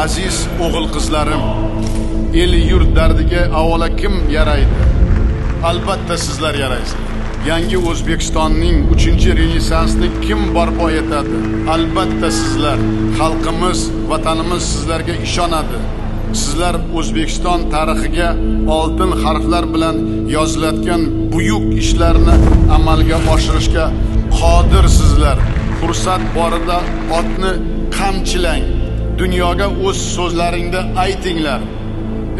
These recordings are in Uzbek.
Aziz o'g'il qizlarim, el yurt dardiga avvalo kim yaraydi? Albatta sizlar yaraysizlar. Yangi O'zbekistonning 3-renesansini kim barpo etadi? Albatta sizlar. Xalqimiz, vatanimiz sizlarga ishonadi. Sizlar O'zbekiston tarixiga oltin harflar bilan yozilayotgan buyuk ishlarni amalga oshirishga qodirsizlar. Fursat borida otni qamchilang. Dunyoga o'z so'zlaringda aytinglar.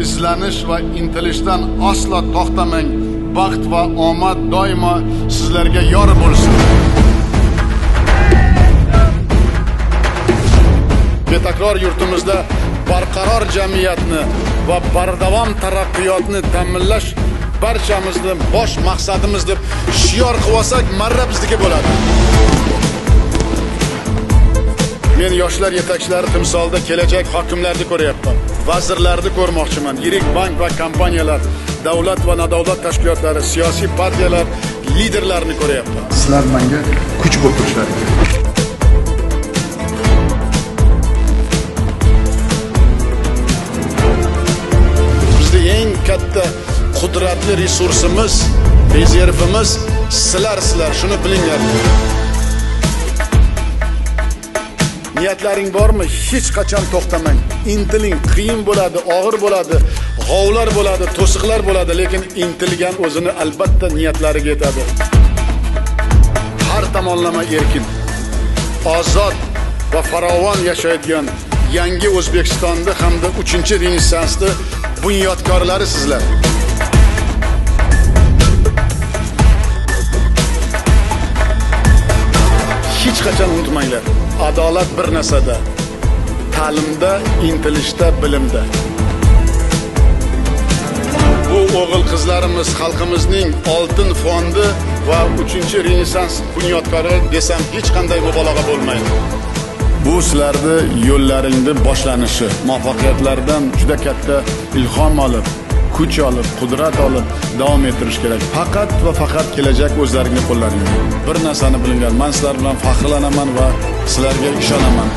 Izlanish va intilishdan aslo to'xtamang. Baxt va omad doimo sizlarga yor bo'lsin. Betakror yurtimizda barqaror jamiyatni va bardavom taraqqiyotni ta'minlash barchamizning bosh maqsadimiz deb shior qilib olsak, marra bizniki bo'ladi. Men yoshlar yetakchilari timsolida kelajak hokimlarni ko'ryapman. Vazirlarni ko'rmoqchiman. Yirik bank va kompaniyalar, davlat va nodavlat tashkilotlari, siyosiy partiyalar liderlarini ko'ryapman. Sizlar menga kuch bo'lib turishlaring kerak. Bizning eng katta qudratli resursimiz, rezervimiz sizlar, shuni bilinglar. Niyatlaring bormi? Hech qachon to'xtamang. Intiling, qiyin bo'ladi, og'ir bo'ladi, g'ovlar bo'ladi, to'siqlar bo'ladi, lekin intilgan o'zini albatta niyatlariga yetadi. Har tomonlama erkin, ozod va farovon yashaydigan yangi O'zbekistonda hamda 3-renesansda bunyodkorlari sizlar. Hech qachon unutmanglar. Adolat bir narsada, ta'limda, intilishda, bilimda. Bu o'g'il qizlarimiz xalqimizning oltin fondi va 3-renesans bunyodkori desam hech qanday mubolag'a bo'lmaydi. Bu sizlarni yo'llaringni boshlanishi, muvaffaqiyatlardan juda katta ilhom olib, kuch olib, qudrat olib davom ettirish kerak. Faqat va faqat kelajak o'zlaringni qo'llaringda. Bir narsani bilinglar, men sizlar bilan faxrlanaman va sizlarga ishonaman.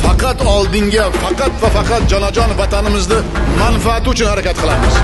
Faqat oldinga, faqat va faqat jonajon vatanimizni manfaati uchun harakat qilamiz.